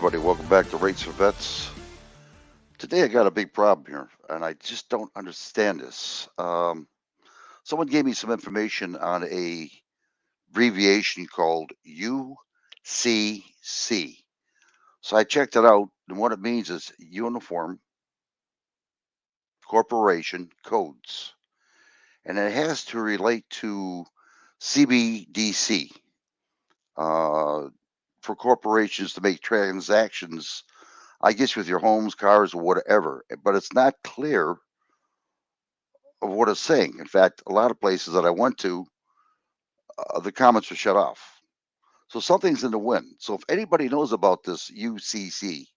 everybody. Welcome back to Rates for Vets. Today I got a big problem here, and I just don't understand this. Someone gave me some information on a abbreviation called U.C.C. So I checked it out, and what it means is Uniform Corporation Codes, and it has to relate to CBDC uh, for corporations to make transactions, I guess, with your homes, cars, or whatever. But it's not clear of what it's saying. In fact, a lot of places that I went to, the comments were shut off. So something's in the wind. So if anybody knows about this U.C.C.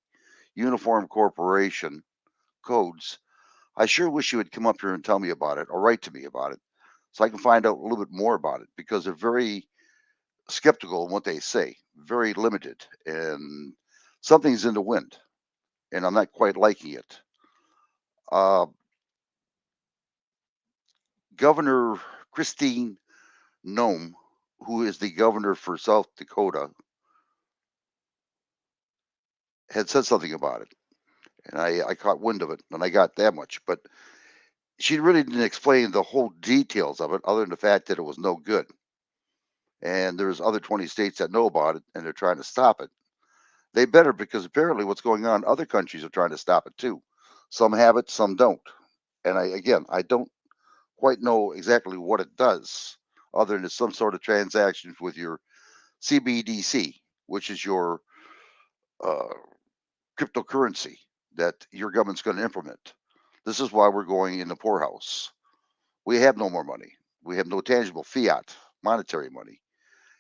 Uniform Corporation Codes, I sure wish you would come up here and tell me about it or write to me about it so I can find out a little bit more about it because they're very skeptical in what they say, very limited, and something's in the wind, and I'm not quite liking it. Uh, Governor Christine Nome, who is the governor for South Dakota, had said something about it, and I caught wind of it, and I got that much. But she really didn't explain the whole details of it, other than the fact that it was no good. And there's other 20 states that know about it, and they're trying to stop it. They better, because apparently what's going on, other countries are trying to stop it too. Some have it, some don't. And I don't quite know exactly what it does, other than it's some sort of transactions with your CBDC, which is your uh, cryptocurrency that your government's going to implement. This is why we're going in the poorhouse. We have no more money. We have no tangible fiat monetary money.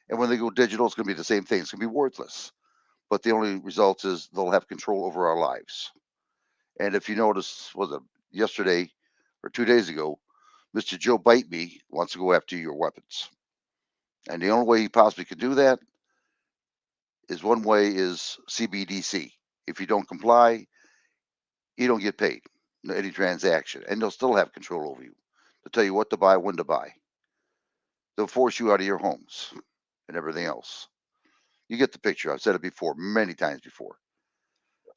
And when they go digital, it's going to be the same thing. It's going to be worthless. But the only result is they'll have control over our lives. And if you notice, was it yesterday or 2 days ago, Mr. Joe Bite Me wants to go after your weapons. And the only way he possibly could do that is one way is CBDC. If you don't comply, you don't get paid any transaction, and they'll still have control over you. They'll tell you what to buy, when to buy. They'll force you out of your homes and everything else. You get the picture. I've said it before, many times before.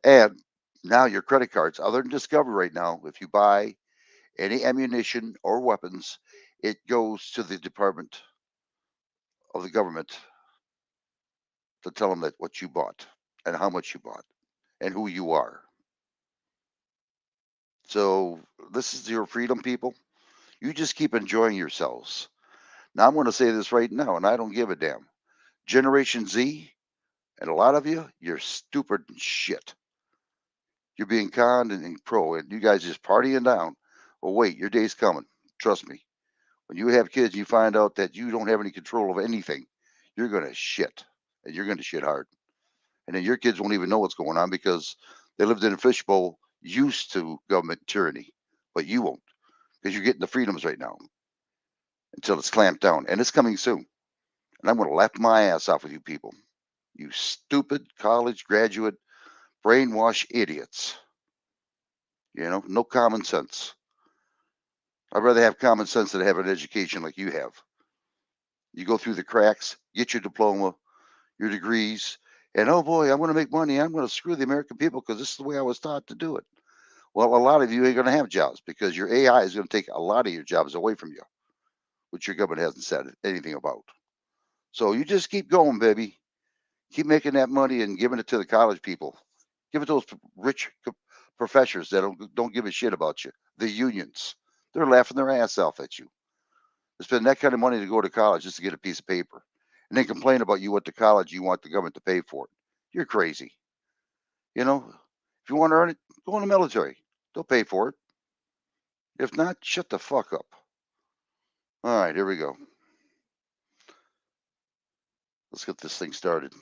And now your credit cards, other than Discover right now, if you buy any ammunition or weapons, it goes to the Department of the government to tell them that what you bought and how much you bought and who you are. So this is your freedom, people. You just keep enjoying yourselves. Now I'm going to say this right now, and I don't give a damn. Generation Z, and a lot of you, you're stupid and shit. You're being conned and pro, and you guys just partying down. Well, wait, your day's coming. Trust me. When you have kids, you find out that you don't have any control of anything. You're going to shit, and you're going to shit hard. And then your kids won't even know what's going on because they lived in a fishbowl used to government tyranny, but you won't because you're getting the freedoms right now until it's clamped down, and it's coming soon. And I'm going to laugh my ass off with you people. You stupid college graduate brainwash idiots. No common sense. I'd rather have common sense than have an education like you have. You go through the cracks, get your diploma, your degrees, and oh boy, I'm going to make money. I'm going to screw the American people because this is the way I was taught to do it. Well, a lot of you ain't going to have jobs because your AI is going to take a lot of your jobs away from you, which your government hasn't said anything about. So you just keep going, baby. Keep making that money and giving it to the college people. Give it to those rich professors that don't give a shit about you. The unions, they're laughing their ass off at you. They spend that kind of money to go to college just to get a piece of paper, and then complain about you went to college. You want the government to pay for it. You're crazy. If you want to earn it, go in the military. They'll pay for it. If not, shut the fuck up. All right, here we go. Let's get this thing started.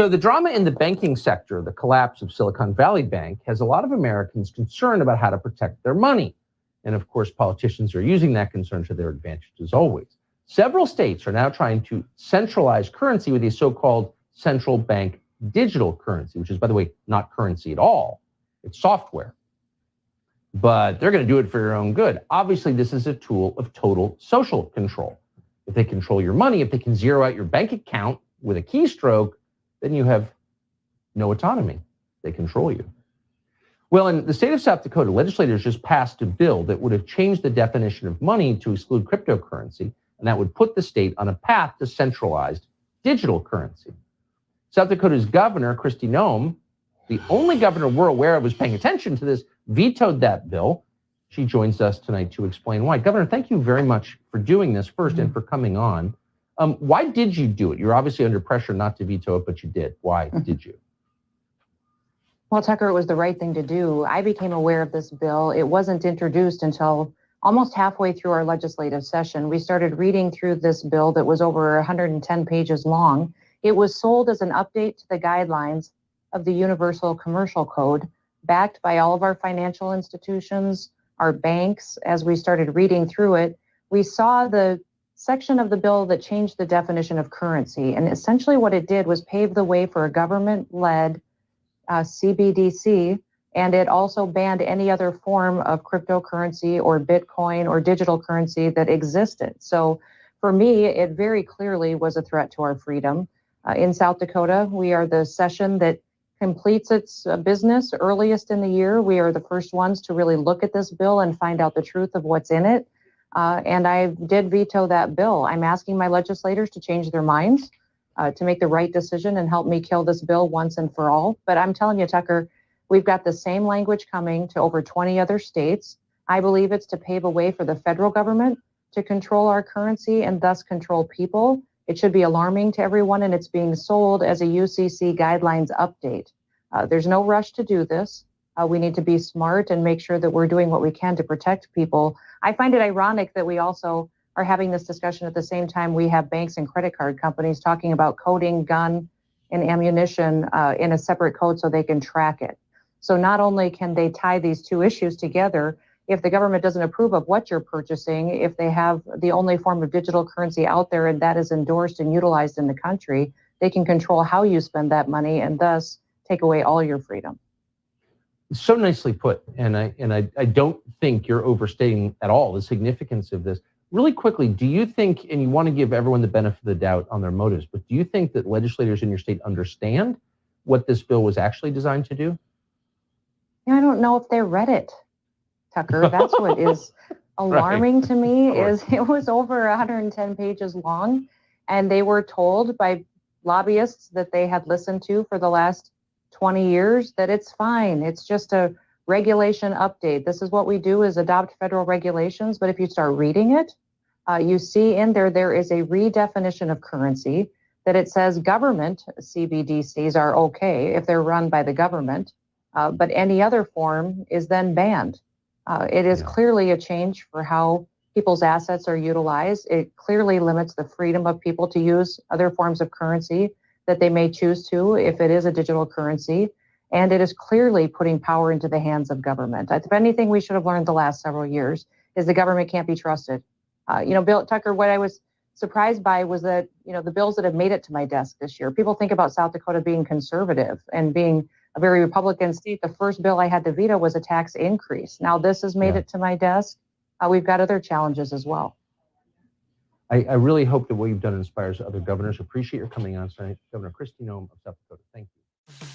So the drama in the banking sector, the collapse of Silicon Valley Bank, has a lot of Americans concerned about how to protect their money. And of course, politicians are using that concern to their advantage as always. Several states are now trying to centralize currency with a so-called central bank digital currency, which is, by the way, not currency at all. It's software. But they're going to do it for your own good. Obviously, this is a tool of total social control. If they control your money, if they can zero out your bank account with a keystroke, then you have no autonomy. They control you. Well, in the state of South Dakota, legislators just passed a bill that would have changed the definition of money to exclude cryptocurrency, and that would put the state on a path to centralized digital currency. South Dakota's governor, Kristi Noem, the only governor we're aware of who's paying attention to this, vetoed that bill. She joins us tonight to explain why. Governor, thank you very much for doing this first and for coming on. Why did you do it? You're obviously under pressure not to veto it, but you did. Why did you? Well, Tucker, it was the right thing to do. I became aware of this bill. It wasn't introduced until almost halfway through our legislative session. We started reading through this bill that was over 110 pages long. It was sold as an update to the guidelines of the Universal Commercial Code, backed by all of our financial institutions, our banks. As we started reading through it, we saw the section of the bill that changed the definition of currency. And essentially what it did was pave the way for a government-led CBDC, and it also banned any other form of cryptocurrency or Bitcoin or digital currency that existed. So for me, it very clearly was a threat to our freedom. In South Dakota, we are the session that completes its business earliest in the year. We are the first ones to really look at this bill and find out the truth of what's in it. And I did veto that bill. I'm asking my legislators to change their minds, to make the right decision and help me kill this bill once and for all. But I'm telling you, Tucker, we've got the same language coming to over 20 other states. I believe it's to pave a way for the federal government to control our currency and thus control people. It should be alarming to everyone, and it's being sold as a U.C.C. guidelines update. There's no rush to do this. We need to be smart and make sure that we're doing what we can to protect people. I find it ironic that we also are having this discussion at the same time we have banks and credit card companies talking about coding gun and ammunition in a separate code so they can track it. So not only can they tie these two issues together, if the government doesn't approve of what you're purchasing, if they have the only form of digital currency out there and that is endorsed and utilized in the country, they can control how you spend that money and thus take away all your freedom. So nicely put, and I don't think you're overstating at all the significance of this. Really quickly, do you think, and you want to give everyone the benefit of the doubt on their motives, but do you think that legislators in your state understand what this bill was actually designed to do? I don't know if they read it, Tucker. That's what is alarming to me, is it was over 110 pages long, and they were told by lobbyists that they had listened to for the last 20 years that it's fine. It's just a regulation update. This is what we do, is adopt federal regulations. But if you start reading it, you see in there is a redefinition of currency, that it says government CBDCs are okay if they're run by the government, but any other form is then banned. It is clearly a change for how people's assets are utilized. It clearly limits the freedom of people to use other forms of currency that they may choose to if it is a digital currency. And it is clearly putting power into the hands of government. If anything we should have learned the last several years is the government can't be trusted. Bill Tucker, what I was surprised by was that, the bills that have made it to my desk this year, people think about South Dakota being conservative and being a very Republican state. The first bill I had to veto was a tax increase. Now this has made it to my desk. We've got other challenges as well. I really hope that what you've done inspires other governors. Appreciate your coming on tonight, Governor Kristi Noem of South Dakota. Thank you.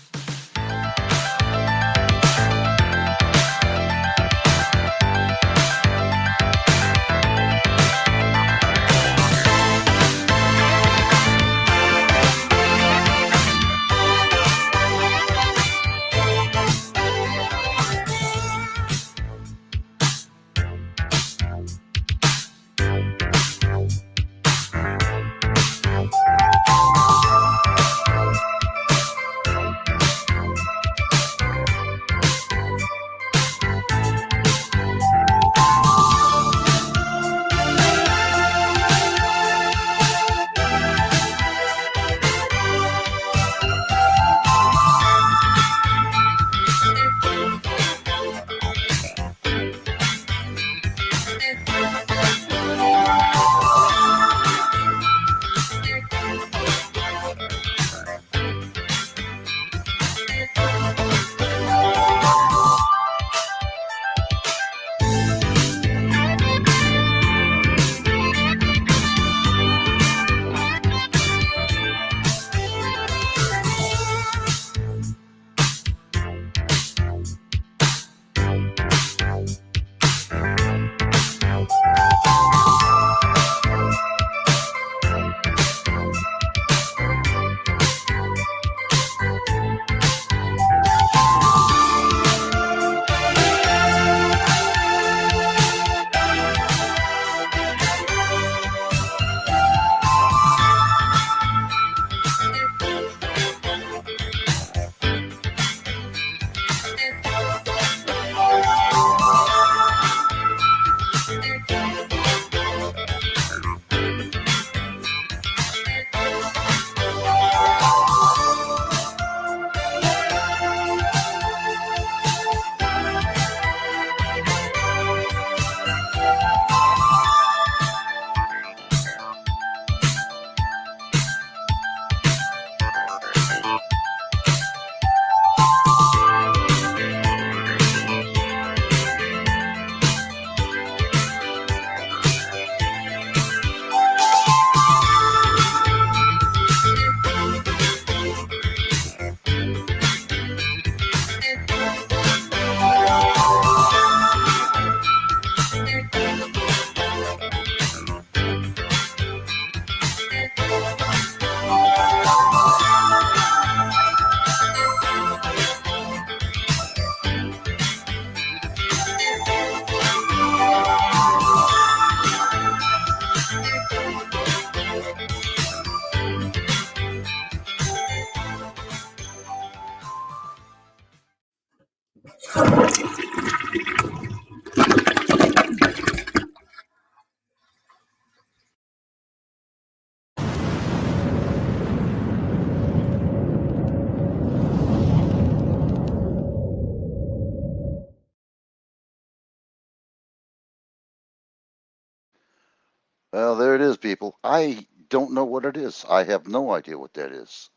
Well, there it is, people. I don't know what it is. I have no idea what that is.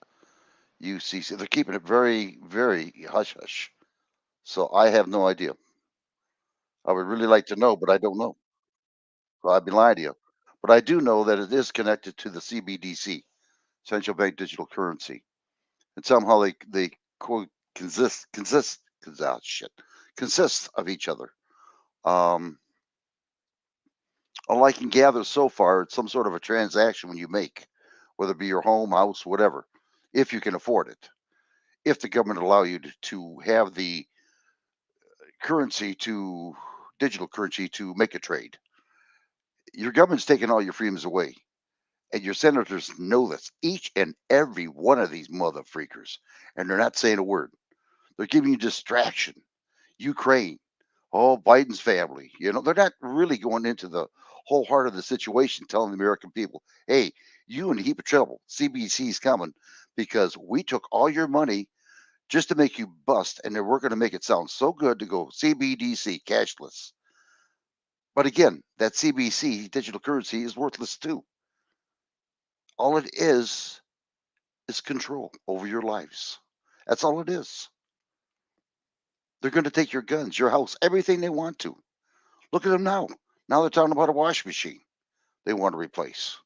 U.C.C. They're keeping it very, very hush hush. So I have no idea. I would really like to know, but I don't know. So I'd be lying to you. But I do know that it is connected to the CBDC, central bank digital currency, and somehow they shit consist of each other. Um, all I can gather so far, it's some sort of a transaction when you make, whether it be your home, house, whatever, if you can afford it. If the government allow you to have the currency to digital currency to make a trade, your government's taking all your freedoms away. And your senators know this, each and every one of these mother freakers, and they're not saying a word. They're giving you distraction. Ukraine, oh, Biden's family, they're not really going into the whole heart of the situation, telling the American people, hey, you in a heap of trouble. CBC's coming because we took all your money just to make you bust, and then we're going to make it sound so good to go CBDC, cashless. But again, that CBC, digital currency, is worthless too. All it is control over your lives. That's all it is. They're going to take your guns, your house, everything they want to. Look at them now. Now they're talking about a wash machine they want to replace.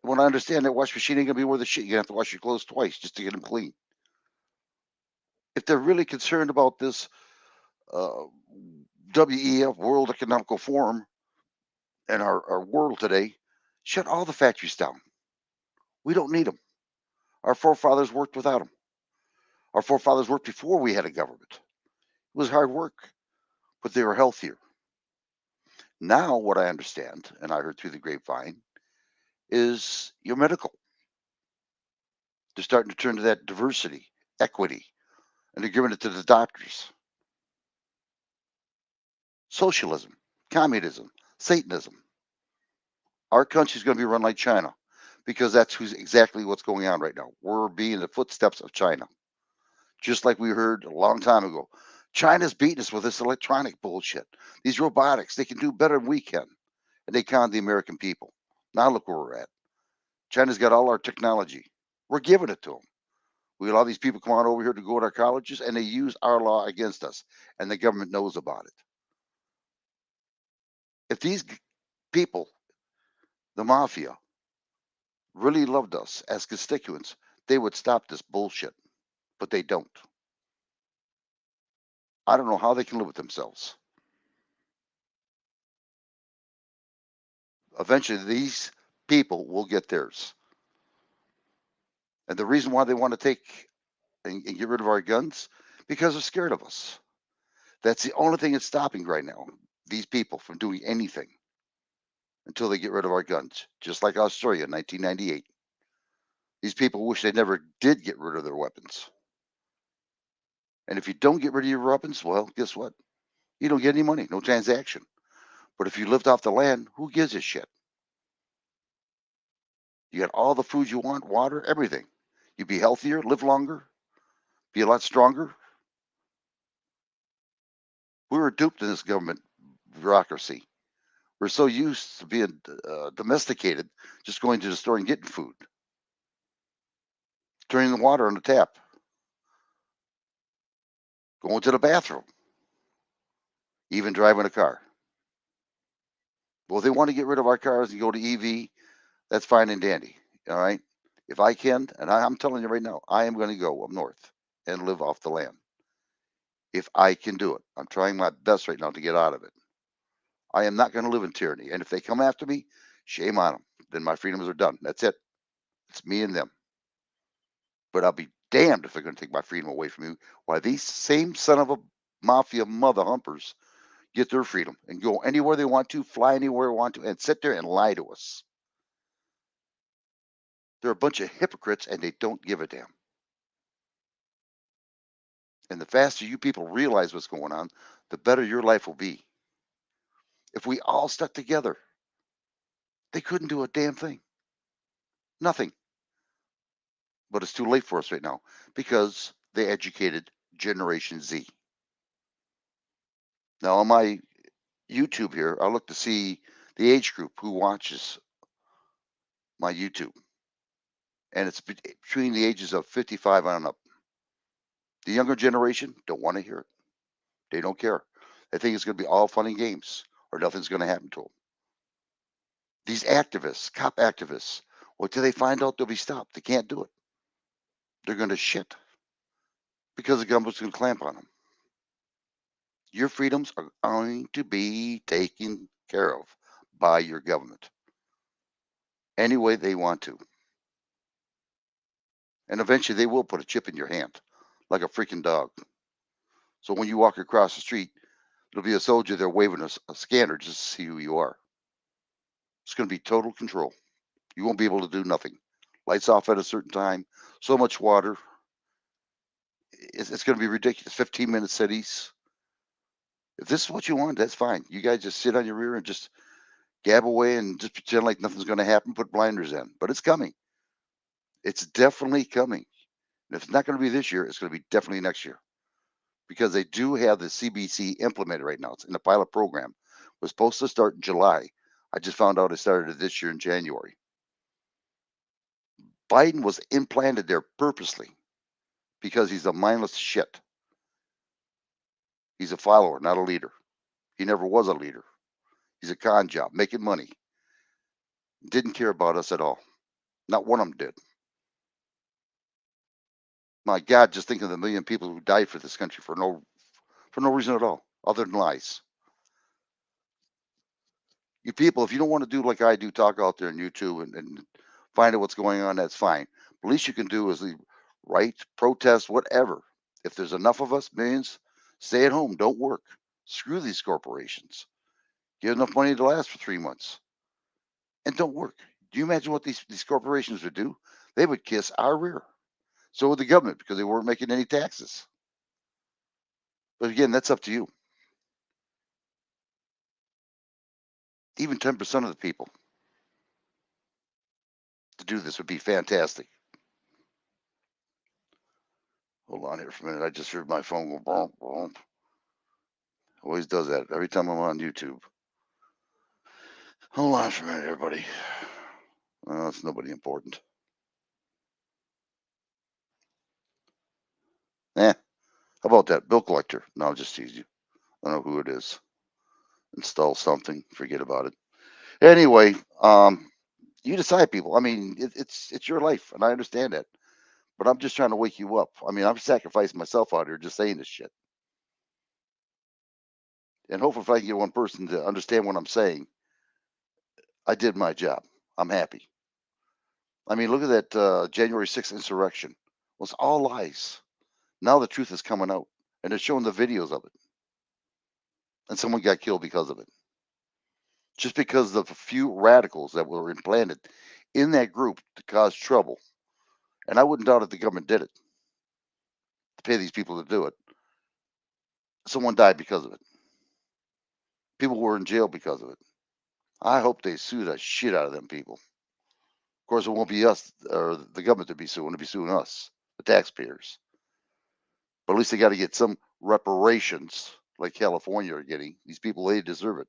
When I understand that wash machine ain't gonna be worth a shit, you're gonna have to wash your clothes twice just to get them clean. If they're really concerned about this uh, WEF World Economical Forum and our world today, shut all the factories down. We don't need them. Our forefathers worked without them. Our forefathers worked before we had a government. It was hard work, but they were healthier. Now, what I understand, and I heard through the grapevine, is your medical. They're starting to turn to that diversity, equity, and they're giving it to the doctors. Socialism, communism, Satanism. Our country's going to be run like China because that's who's exactly what's going on right now. We're being the footsteps of China, just like we heard a long time ago. China's beating us with this electronic bullshit. These robotics, they can do better than we can. And they con the American people. Now look where we're at. China's got all our technology. We're giving it to them. We allow these people come on over here to go to our colleges, and they use our law against us, and the government knows about it. If these people, the mafia, really loved us as constituents, they would stop this bullshit, but they don't. I don't know how they can live with themselves. Eventually, these people will get theirs. And the reason why they want to take and get rid of our guns, because they're scared of us. That's the only thing that's stopping right now these people from doing anything until they get rid of our guns, just like Australia in 1998. These people wish they never did get rid of their weapons. And if you don't get rid of your weapons, well, guess what? You don't get any money, no transaction. But if you lived off the land, who gives a shit? You got all the food you want, water, everything. You'd be healthier, live longer, be a lot stronger. We were duped in this government bureaucracy. We're so used to being domesticated, just going to the store and getting food, turning the water on the tap, going to the bathroom, even driving a car. Well, if they want to get rid of our cars and go to EV, that's fine and dandy. All right. If I can, and I'm telling you right now, I am going to go up north and live off the land. If I can do it, I'm trying my best right now to get out of it. I am not going to live in tyranny. And if they come after me, shame on them. Then my freedoms are done. That's it. It's me and them. But I'll be damned if they're going to take my freedom away from me. Why these same son of a mafia mother humpers get their freedom and go anywhere they want to, fly anywhere they want to, and sit there and lie to us. They're a bunch of hypocrites and they don't give a damn. And the faster you people realize what's going on, the better your life will be. If we all stuck together, they couldn't do a damn thing. Nothing. But it's too late for us right now because they educated Generation Z. Now, on my YouTube here, I look to see the age group who watches my YouTube, and it's between the ages of 55 on up. The younger generation don't want to hear it. They don't care. They think it's going to be all fun and games or nothing's going to happen to them. These activists, cop activists, what do they find out? They'll be stopped. They can't do it. They're going to shit because the government's going to clamp on them. Your freedoms are going to be taken care of by your government any way they want to. And eventually they will put a chip in your hand like a freaking dog. So when you walk across the street, there'll be a soldier there waving a scanner just to see who you are. It's going to be total control. You won't be able to do nothing. Lights off at a certain time, so much water. It's going to be ridiculous. 15-minute cities. If this is what you want, that's fine. You guys just sit on your rear and just gab away and just pretend like nothing's going to happen. Put blinders in. But it's coming. It's definitely coming. And if it's not going to be this year, it's going to be definitely next year because they do have the CBC implemented right now. It's in the pilot program. It was supposed to start in July. I just found out it started this year in January. Biden was implanted there purposely because he's a mindless shit. He's a follower, not a leader. He never was a leader. He's a con job, making money. Didn't care about us at all. Not one of them did. My God, just think of the million people who died for this country for no reason at all, other than lies. You people, if you don't want to do like I do, talk out there on YouTube and find out what's going on, that's fine. But at least you can do is write, protest, whatever. If there's enough of us, millions, stay at home, don't work. Screw these corporations. Get enough money to last for 3 months and don't work. Do you imagine what these corporations would do? They would kiss our rear. So would the government because they weren't making any taxes. But again, that's up to you. Even 10% of the people to do this would be fantastic. Hold on here for a minute. I just heard my phone go boom, boom. Always does that every time I'm on YouTube. Hold on for a minute, everybody. Well, it's nobody important. How about that? Bill collector. No, I'll just tease you. I don't know who it is. Install something. Forget about it. Anyway, you decide, people. I mean, it's your life, and I understand that. But I'm just trying to wake you up. I mean, I'm sacrificing myself out here just saying this shit. And hopefully, if I can get one person to understand what I'm saying, I did my job. I'm happy. I mean, look at that January 6th insurrection. Well, it's all lies. Now the truth is coming out, and they're showing the videos of it. And someone got killed because of it. Just because of a few radicals that were implanted in that group to cause trouble. And I wouldn't doubt if the government did it to pay these people to do it. Someone died because of it. People were in jail because of it. I hope they sue the shit out of them people. Of course, it won't be us or the government to be suing. It'll be suing us, the taxpayers. But at least they got to get some reparations, like California are getting. These people, they deserve it.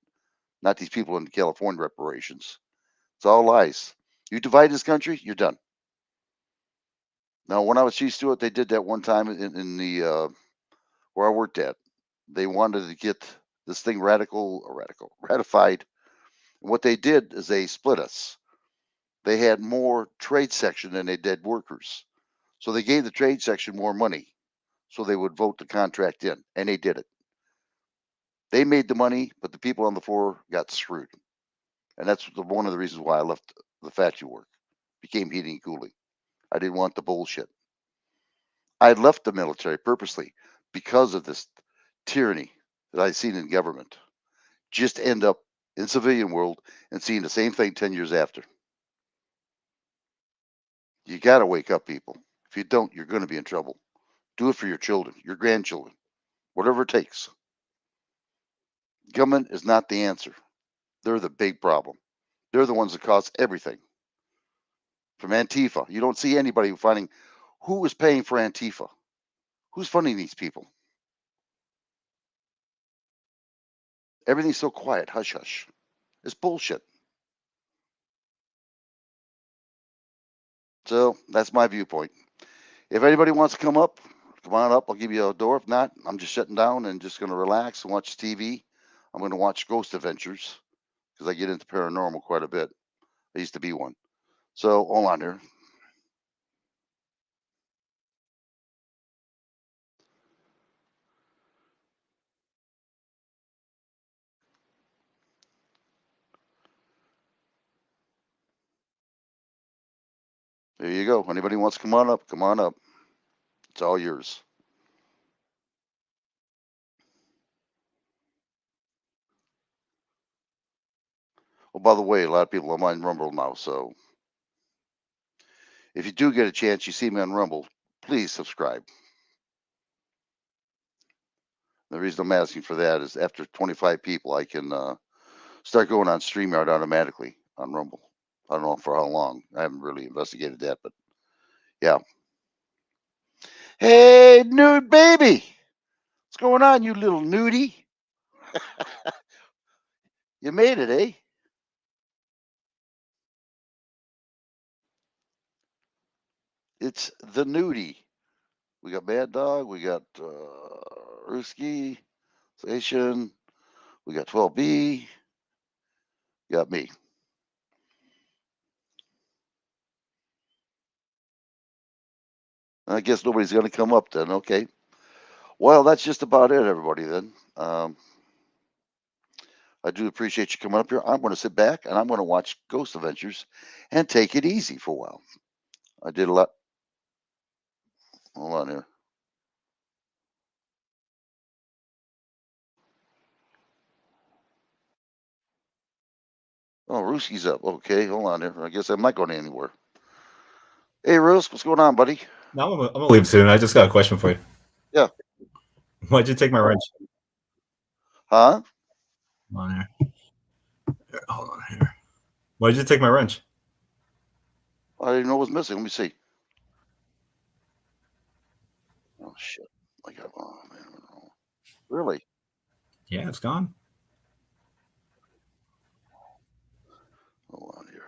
Not these people in California reparations. It's all lies. You divide this country, you're done. Now, when I was chief steward, they did that one time in the where I worked at. They wanted to get this thing ratified. And what they did is they split us. They had more trade section than they did workers. So they gave the trade section more money so they would vote the contract in, and they did it. They made the money, but the people on the floor got screwed. And that's one of the reasons why I left the factory work, became heating and cooling. I didn't want the bullshit. I had left the military purposely because of this tyranny that I'd seen in government. Just end up in civilian world and seeing the same thing 10 years after. You got to wake up, people. If you don't, you're going to be in trouble. Do it for your children, your grandchildren, whatever it takes. Government is not the answer. They're the big problem. They're the ones that cause everything. From Antifa, you don't see anybody finding who is paying for Antifa. Who's funding these people? Everything's so quiet, hush hush. It's bullshit. So that's my viewpoint. If anybody wants to come on up. I'll give you a door. If not, I'm just shutting down and just going to relax and watch TV. I'm going to watch Ghost Adventures because I get into paranormal quite a bit. I used to be one. So hold on here. There you go. Anybody wants to come on up, come on up. It's all yours. Oh, by the way, a lot of people are on Rumble now, so if you do get a chance, you see me on Rumble, please subscribe. The reason I'm asking for that is after 25 people, I can start going on StreamYard automatically on Rumble. I don't know for how long. I haven't really investigated that, but yeah. Hey, nude baby. What's going on, you little nudie? You made it, eh? It's the nudie. We got Mad Dog. We got Ruski, Station. We got 12B. You got me. I guess nobody's going to come up then. Okay. Well, that's just about it, everybody, then. I do appreciate you coming up here. I'm going to sit back and I'm going to watch Ghost Adventures and take it easy for a while. I did a lot. Hold on here. Oh, Ruski's up. Okay, hold on here. I guess I'm not going anywhere. Hey, Rus, what's going on, buddy? No, I'm gonna leave soon. I just got a question for you. Yeah. Why'd you take my wrench? Huh? Hold on here. Hold on here. Why'd you take my wrench? I didn't know it was missing. Let me see. Oh, shit. I got, oh, man. Really? Yeah, it's gone. Hold on here.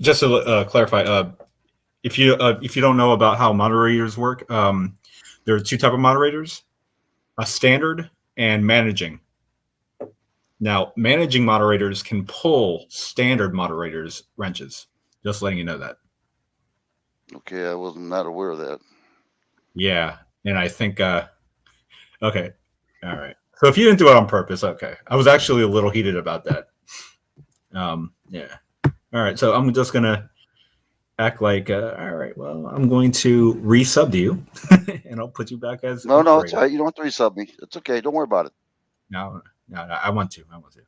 Just to clarify, if you don't know about how moderators work, there are two type of moderators: a standard and managing. Now, managing moderators can pull standard moderators wrenches. Just letting you know that. Okay, I was not aware of that. Yeah, and I think okay, all right. So if you didn't do it on purpose, okay. I was actually a little heated about that. Yeah. All right. So I'm just gonna act like, all right. Well, I'm going to resub to you, and I'll put you back as No, no, it's moderator. all right. You don't have to resub me. It's okay. Don't worry about it. No, I want to. I want to.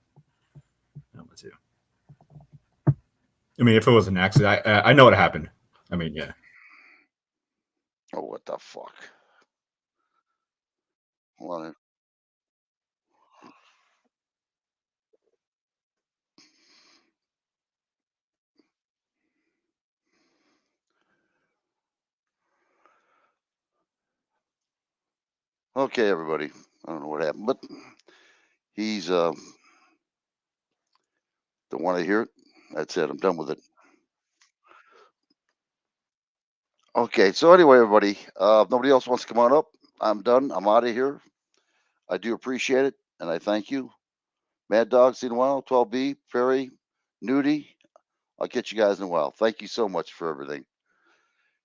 I mean, if it was an accident, I know what happened. I mean, yeah. Oh, what the fuck? Hold on. Okay, everybody. I don't know what happened, but he's don't want to hear it. That's it. I'm done with it. Okay, so anyway, everybody, if nobody else wants to come on up, I'm done. I'm out of here. I do appreciate it, and I thank you. Mad Dog, seen a while, 12B, Perry, Nudie. I'll catch you guys in a while. Thank you so much for everything.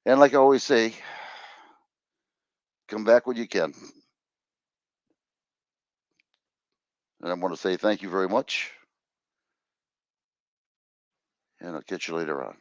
And like I always say, come back when you can. And I want to say thank you very much. And I'll catch you later on.